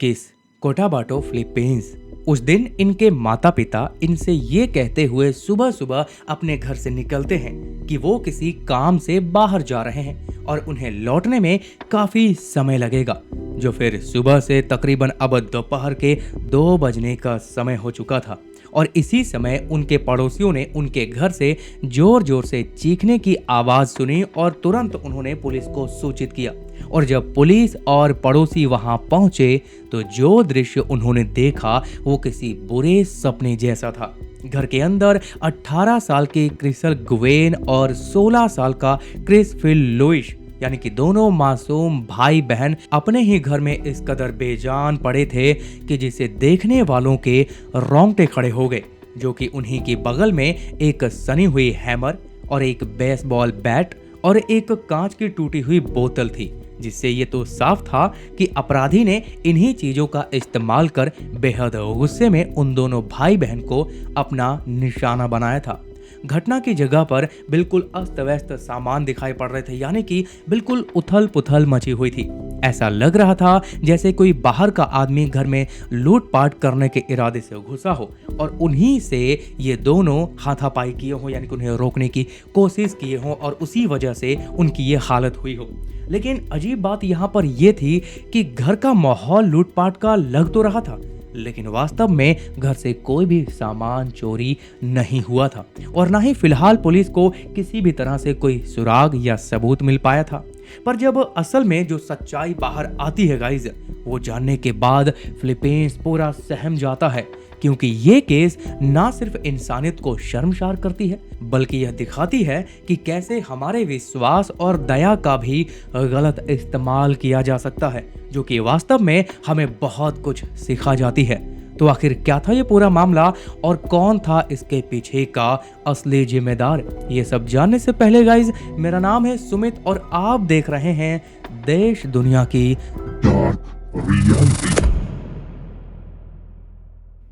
किस कोटाबाटो फिलीपींस। उस दिन इनके माता पिता इनसे ये कहते हुए सुबह सुबह अपने घर से निकलते हैं कि वो किसी काम से बाहर जा रहे हैं और उन्हें लौटने में काफी समय लगेगा, जो फिर सुबह से तकरीबन अब दोपहर के 2 बजने का समय हो चुका था। और इसी समय उनके पड़ोसियों ने उनके घर से जोर जोर से चीखने की आवाज सुनी और तुरंत उन्होंने पुलिस को सूचित किया। और जब पुलिस और पड़ोसी वहां पहुंचे तो जो दृश्य उन्होंने देखा वो किसी बुरे सपने जैसा था। घर के अंदर 18 साल की क्रिसल गुवेन और 16 साल का क्रिस फिल लुइस यानी कि दोनों मासूम भाई बहन अपने ही घर में इस कदर बेजान पड़े थे कि जिसे देखने वालों के रोंगटे खड़े हो गए। जो कि उन्हीं के बगल में एक सनी हुई हैमर और एक बेसबॉल बैट और एक कांच की टूटी हुई बोतल थी, जिससे ये तो साफ था कि अपराधी ने इन्हीं चीजों का इस्तेमाल कर बेहद गुस्से में उन दोनों भाई बहन को अपना निशाना बनाया था। घटना की जगह पर बिल्कुल अस्त व्यस्त सामान दिखाई पड़ रहे थे, यानी कि बिल्कुल उथल पुथल मची हुई थी। ऐसा लग रहा था जैसे कोई बाहर का आदमी घर में लूटपाट करने के इरादे से घुसा हो और उन्हीं से ये दोनों हाथापाई किए हो, यानी कि उन्हें रोकने की कोशिश किए हो और उसी वजह से उनकी ये हालत हुई हो। लेकिन अजीब बात यहाँ पर यह थी कि घर का माहौल लूटपाट का लग तो रहा था, लेकिन वास्तव में घर से कोई भी सामान चोरी नहीं हुआ था और ना ही फिलहाल पुलिस को किसी भी तरह से कोई सुराग या सबूत मिल पाया था। पर जब असल में जो सच्चाई बाहर आती है गाइज, वो जानने के बाद फिलीपींस पूरा सहम जाता है, क्योंकि ये केस ना सिर्फ इंसानियत को शर्मसार करती है बल्कि यह दिखाती है कि कैसे हमारे विश्वास और दया का भी गलत इस्तेमाल किया जा सकता है, जो कि वास्तव में हमें बहुत कुछ सिखा जाती है। तो आखिर क्या था ये पूरा मामला और कौन था इसके पीछे का असली जिम्मेदार, ये सब जानने से पहले गाइज, मेरा नाम है सुमित और आप देख रहे हैं देश दुनिया की डार्क रियलिटी।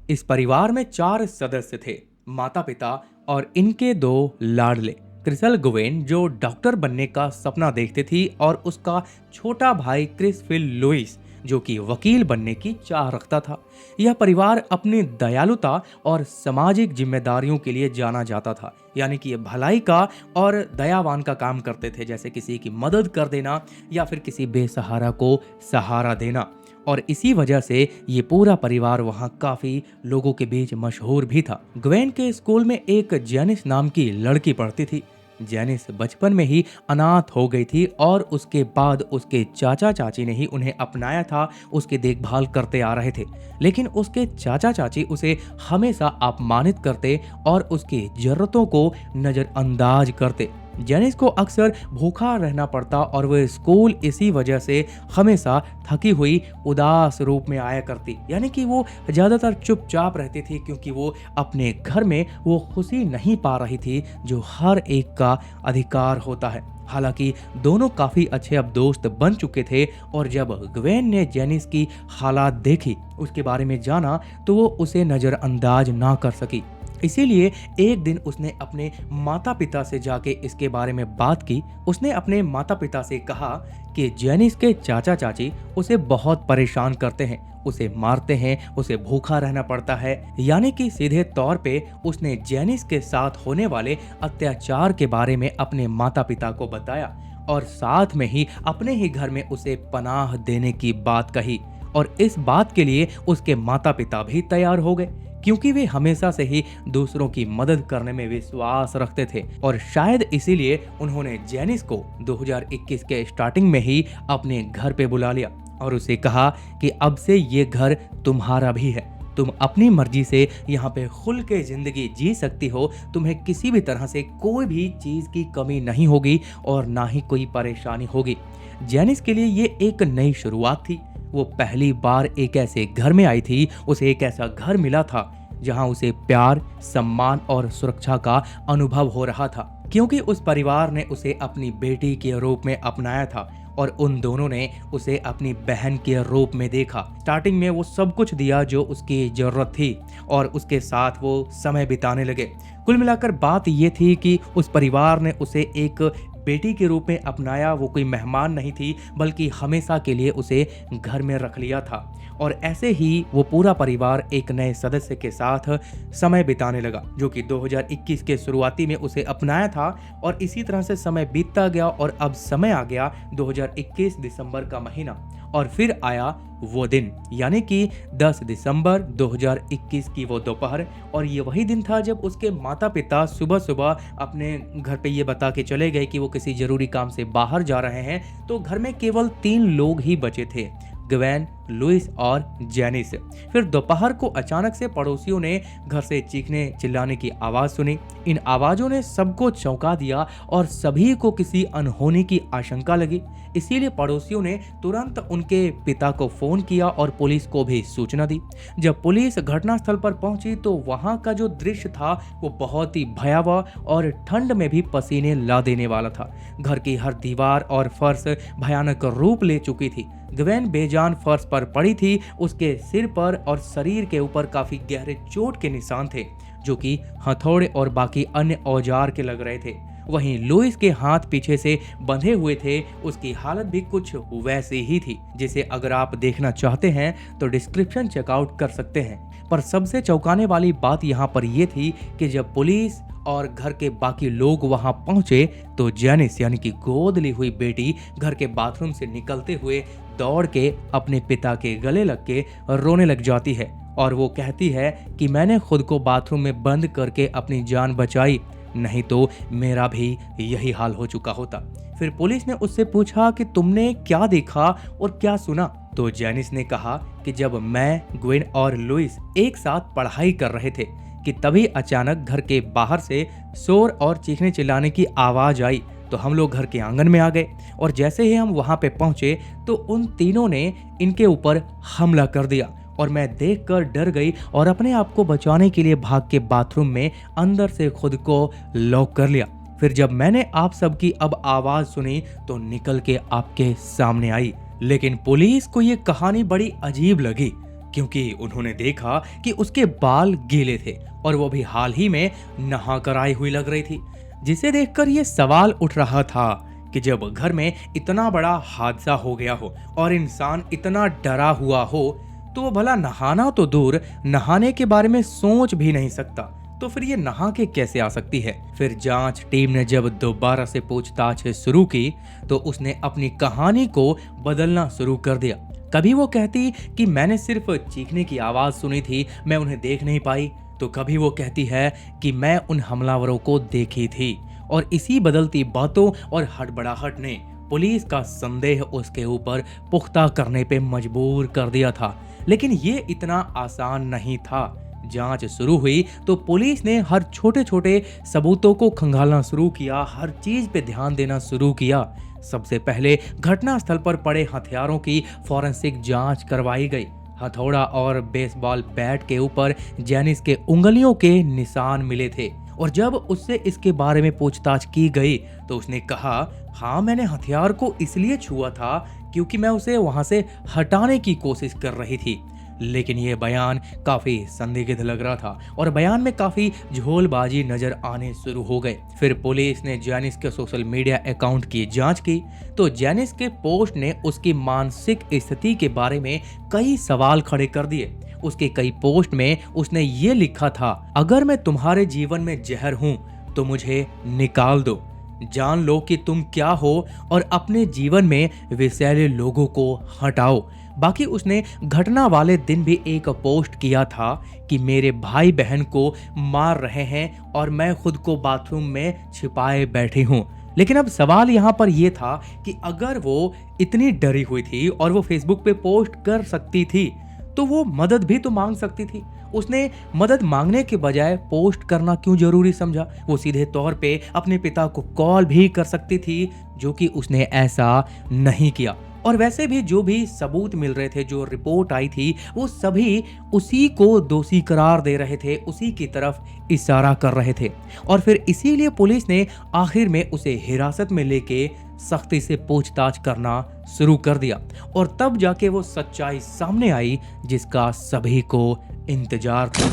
इस परिवार में 4 सदस्य थे, माता पिता और इनके 2 लाडले। क्रिसल गुवेन जो डॉक्टर बनने का सपना देखती थी और उसका छोटा भाई क्रिस फिल लुइस जो कि वकील बनने की चाह रखता था। यह परिवार अपनी दयालुता और सामाजिक जिम्मेदारियों के लिए जाना जाता था, यानी कि ये भलाई का और दयावान का काम करते थे, जैसे किसी की मदद कर देना या फिर किसी बेसहारा को सहारा देना। और इसी वजह से ये पूरा परिवार वहाँ काफी लोगों के बीच मशहूर भी था। ग्वेन के स्कूल में एक जेनिस नाम की लड़की पढ़ती थी। जेनिस बचपन में ही अनाथ हो गई थी और उसके बाद उसके चाचा चाची ने ही उन्हें अपनाया था, उसकी देखभाल करते आ रहे थे। लेकिन उसके चाचा चाची उसे हमेशा अपमानित करते और उसकी जरूरतों को नजरअंदाज करते। जेनिस को अक्सर भूखा रहना पड़ता और वह स्कूल इसी वजह से हमेशा थकी हुई उदास रूप में आया करती, यानी कि वो ज्यादातर चुपचाप रहती थी, क्योंकि वो अपने घर में वो खुशी नहीं पा रही थी जो हर एक का अधिकार होता है। हालांकि दोनों काफी अच्छे अब दोस्त बन चुके थे और जब ग्वेन ने जेनिस की हालात देखी, उसके बारे में जाना, तो वो उसे नजरअंदाज ना कर सकी। इसीलिए एक दिन उसने अपने माता पिता से जाके इसके बारे में बात की। उसने अपने माता पिता से कहा कि जेनिस के चाचा चाची उसे बहुत परेशान करते हैं, उसे मारते हैं, उसे भूखा रहना पड़ता है। यानी कि सीधे तौर पे उसने जेनिस के साथ होने वाले अत्याचार के बारे में अपने माता पिता को बताया और साथ में ही अपने ही घर में उसे पनाह देने की बात कही। और इस बात के लिए उसके माता पिता भी तैयार हो गए, क्योंकि वे हमेशा से ही दूसरों की मदद करने में विश्वास रखते थे। और शायद इसीलिए उन्होंने जेनिस को 2021 के स्टार्टिंग में ही अपने घर पे बुला लिया और उसे कहा कि अब से ये घर तुम्हारा भी है, तुम अपनी मर्जी से यहाँ पे खुल के जिंदगी जी सकती हो, तुम्हें किसी भी तरह से कोई भी चीज की कमी नहीं होगी और ना ही कोई परेशानी होगी। जेनिस के लिए ये एक नई शुरुआत थी। वो पहली बार एक ऐसे घर में आई थी, उसे एक ऐसा घर मिला था जहां उसे प्यार, सम्मान और सुरक्षा का अनुभव हो रहा था, क्योंकि उस परिवार ने उसे अपनी बेटी के रूप में अपनाया था और उन दोनों ने उसे अपनी बहन के रूप में देखा। स्टार्टिंग में वो सब कुछ दिया जो उसकी जरूरत थी और उसके साथ वो समय बिताने लगे। कुल मिलाकर बात ये थी कि उस परिवार ने उसे एक बेटी के रूप में अपनाया। वो कोई मेहमान नहीं थी, बल्कि हमेशा के लिए उसे घर में रख लिया था। और ऐसे ही वो पूरा परिवार एक नए सदस्य के साथ समय बिताने लगा, जो कि 2021 के शुरुआती में उसे अपनाया था। और इसी तरह से समय बीतता गया और अब समय आ गया 2021 दिसंबर का महीना, और फिर आया वो दिन, यानी कि 10 दिसंबर 2021 की वो दोपहर। और ये वही दिन था जब उसके माता पिता सुबह सुबह अपने घर पे ये बता के चले गए कि वो किसी जरूरी काम से बाहर जा रहे हैं। तो घर में केवल 3 लोग ही बचे थे, ग्वेन, लुइस और जेनिस। फिर दोपहर को अचानक से पड़ोसियों ने घर से चीखने चिल्लाने की आवाज सुनी। इन आवाजों ने सबको चौंका दिया और सभी को किसी अनहोनी की आशंका लगी। इसीलिए पड़ोसियों ने तुरंत उनके पिता को फोन किया और पुलिस को भी सूचना दी। जब पुलिस घटनास्थल पर पहुंची तो वहां का जो दृश्य था वो बहुत ही भयावह और ठंड में भी पसीने ला देने वाला था। घर की हर दीवार और फर्श भयानक रूप ले चुकी थी। ग्वेन बेजान फर्श पर पड़ी थी। उसके सिर पर और शरीर के ऊपर काफी गहरे चोट के निशान थे, जो कि हथौड़े और बाकी अन्य औजार के लग रहे थे। वहीं लुइस के हाथ पीछे से बंधे हुए थे। उसकी हालत भी कुछ वैसी ही थी, जिसे अगर आप देखना चाहते हैं तो डिस्क्रिप्शन चेकआउट कर सकते हैं। पर सबसे चौंकाने वाली बात यहाँ पर यह थी कि जब पुलिस और घर के बाकी लोग वहां पहुंचे तो जेनिस यानी कि गोद ली हुई बेटी घर के बाथरूम से निकलते हुए दौड़ के अपने पिता के गले लग के रोने लग जाती है। और वो कहती है कि मैंने खुद को बाथरूम में बंद करके अपनी जान बचाई, नहीं तो मेरा भी यही हाल हो चुका होता। फिर पुलिस ने उससे पूछा कि तुमने क्या देखा और क्या सुना। तो जेनिस ने कहा कि जब मैं, ग्वेन और लुइस एक साथ पढ़ाई कर रहे थे कि तभी अचानक घर के बाहर से शोर और चीखने चिल्लाने की आवाज आई। तो हम लोग घर के आंगन में आ गए और जैसे ही हम वहां पे पहुंचे तो उन तीनों ने इनके ऊपर हमला कर दिया। और मैं देखकर डर गई और अपने आप को बचाने के लिए भाग के बाथरूम में अंदर से खुद को लॉक कर लिया। फिर जब मैंने आप सबकी अब आवाज सुनी तो निकल के आपके सामने आई। लेकिन पुलिस को ये कहानी बड़ी अजीब लगी, क्योंकि उन्होंने देखा कि उसके बाल गीले थे और वो भी हाल ही में नहा कर आई हुई लग रही थी। जिसे देखकर ये सवाल उठ रहा था कि जब घर में इतना बड़ा हादसा हो गया हो और इंसान इतना डरा हुआ हो तो वो भला नहाना तो दूर, नहाने के बारे में सोच भी नहीं सकता, तो फिर ये नहा के कैसे आ सकती है। फिर जांच टीम ने जब दोबारा से पूछताछ शुरू की तो उसने अपनी कहानी को बदलना शुरू कर दिया। कभी वो कहती कि मैंने सिर्फ चीखने की आवाज सुनी थी, मैं उन्हें देख नहीं पाई। तो कभी वो कहती है कि मैं उन हमलावरों को देखी थी। और इसी बदलती बातों और हड़बड़ाहट ने पुलिस का संदेह उसके ऊपर पुख्ता करने पे मजबूर कर दिया था। लेकिन ये इतना आसान नहीं था। जांच शुरू हुई तो पुलिस ने हर छोटे छोटे सबूतों को खंगालना शुरू किया, हर चीज पे ध्यान देना शुरू किया। सबसे पहले घटनास्थल पर पड़े हथियारों की फॉरेंसिक जांच करवाई गई। हथौड़ा और बेसबॉल बैट के ऊपर जेनिस के उंगलियों के निशान मिले थे। और जब उससे इसके बारे में पूछताछ की गई तो उसने कहा, हाँ मैंने हथियार को इसलिए छुआ था क्योंकि मैं उसे वहां से हटाने की कोशिश कर रही थी। लेकिन यह बयान काफी संदिग्ध लग रहा था और बयान में काफी झोलबाजी नजर आने शुरू हो गए। फिर पुलिस ने जेनिस के सोशल मीडिया अकाउंट की जांच की तो जेनिस के पोस्ट ने उसकी मानसिक स्थिति के बारे में कई सवाल खड़े कर दिए। उसके कई पोस्ट में उसने ये लिखा था, अगर मैं तुम्हारे जीवन में जहर हूं तो मुझे निकाल दो, जान लो कि तुम क्या हो और अपने जीवन में विषैले लोगों को हटाओ। बाकी उसने घटना वाले दिन भी एक पोस्ट किया था कि मेरे भाई बहन को मार रहे हैं और मैं खुद को बाथरूम में छिपाए बैठी हूँ। लेकिन अब सवाल यहाँ पर यह था कि अगर वो इतनी डरी हुई थी और वो फेसबुक पे पोस्ट कर सकती थी तो वो मदद भी तो मांग सकती थी। उसने मदद मांगने के बजाय पोस्ट करना क्यों जरूरी समझा? वो सीधे तौर पे अपने पिता को कॉल भी कर सकती थी, जो कि उसने ऐसा नहीं किया। और वैसे भी जो भी सबूत मिल रहे थे, जो रिपोर्ट आई थी, वो सभी उसी को दोषी करार दे रहे थे, उसी की तरफ इशारा कर रहे थे। और फिर इसीलिए पुलिस ने आखिर में उसे हिरासत में लेके सख्ती से पूछताछ करना शुरू कर दिया। और तब जाके वो सच्चाई सामने आई जिसका सभी को इंतजार था।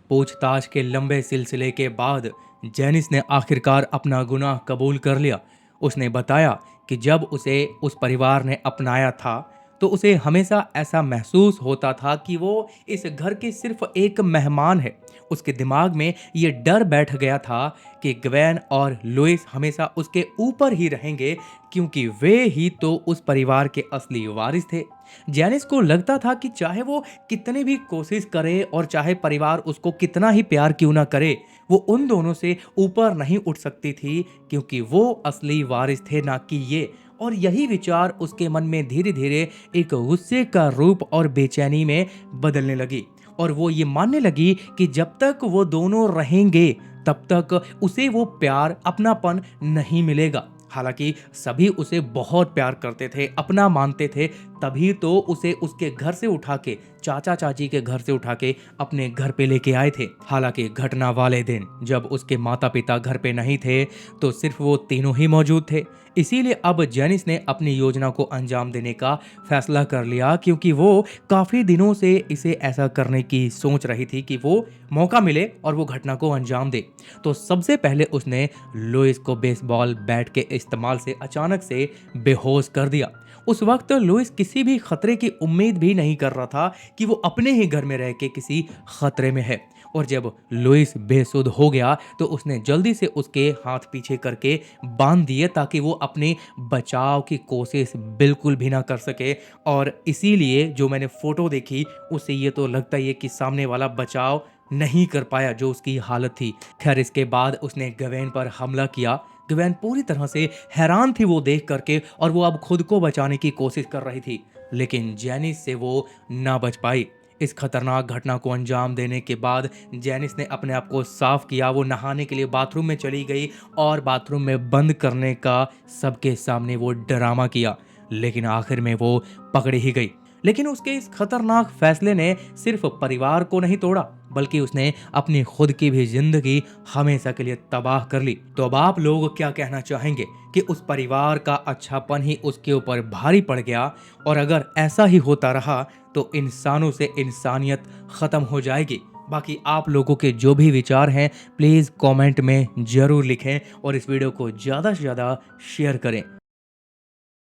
पूछताछ के लंबे सिलसिले के बाद जेनिस ने आखिरकार अपना गुनाह कबूल कर लिया। उसने बताया कि जब उसे उस परिवार ने अपनाया था तो उसे हमेशा ऐसा महसूस होता था कि वो इस घर के सिर्फ एक मेहमान है। उसके दिमाग में ये डर बैठ गया था कि ग्वेन और लुइस हमेशा उसके ऊपर ही रहेंगे, क्योंकि वे ही तो उस परिवार के असली वारिस थे। जैनिस को लगता था कि चाहे वो कितनी भी कोशिश करे और चाहे परिवार उसको कितना ही प्यार क्यों ना करे, वो उन दोनों से ऊपर नहीं उठ सकती थी, क्योंकि वो असली वारिस थे, ना कि ये। और यही विचार उसके मन में धीरे धीरे एक गुस्से का रूप और बेचैनी में बदलने लगी, और वो ये मानने लगी कि जब तक वो दोनों रहेंगे तब तक उसे वो प्यार, अपनापन नहीं मिलेगा। हालांकि सभी उसे बहुत प्यार करते थे, अपना मानते थे, तभी तो उसे उसके घर से उठा के, चाचा चाची के घर से उठा के अपने घर पे लेके आए थे। हालांकि घटना वाले दिन जब उसके माता पिता घर पे नहीं थे, तो सिर्फ वो तीनों ही मौजूद थे। इसीलिए अब जेनिस ने अपनी योजना को अंजाम देने का फैसला कर लिया, क्योंकि वो काफी दिनों से इसे ऐसा करने की सोच रही थी कि वो मौका मिले और वो घटना को अंजाम दे। तो सबसे पहले उसने लुइस को बेसबॉल बैट के इस्तेमाल से अचानक से बेहोश कर दिया। उस वक्त लुइस किसी भी खतरे की उम्मीद भी नहीं कर रहा था कि वो अपने ही घर में रह के किसी खतरे में है। और जब लुइस बेसुध हो गया तो उसने जल्दी से उसके हाथ पीछे करके बांध दिए, ताकि वो अपने बचाव की कोशिश बिल्कुल भी ना कर सके। और इसीलिए जो मैंने फोटो देखी, उससे ये तो लगता ही है कि सामने वाला बचाव नहीं कर पाया, जो उसकी हालत थी। खैर, इसके बाद उसने गवेन पर हमला किया। गवेन पूरी तरह से हैरान थी वो देख करके, और वो अब खुद को बचाने की कोशिश कर रही थी, लेकिन जेनिस से वो ना बच पाई। इस खतरनाक घटना को अंजाम देने के बाद जेनिस ने अपने आप को साफ किया। वो नहाने के लिए बाथरूम में चली गई और बाथरूम में बंद करने का सबके सामने वो ड्रामा किया, लेकिन आखिर में वो पकड़ी ही गई। लेकिन उसके इस खतरनाक फैसले ने सिर्फ परिवार को नहीं तोड़ा, बल्कि उसने अपनी खुद की भी जिंदगी हमेशा के लिए तबाह कर ली। तो अब आप लोग क्या कहना चाहेंगे कि उस परिवार का अच्छापन ही उसके ऊपर भारी पड़ गया, और अगर ऐसा ही होता रहा तो इंसानों से इंसानियत खत्म हो जाएगी? बाकी आप लोगों के जो भी विचार हैं, प्लीज कमेंट में जरूर लिखें और इस वीडियो को ज्यादा से ज्यादा शेयर करें।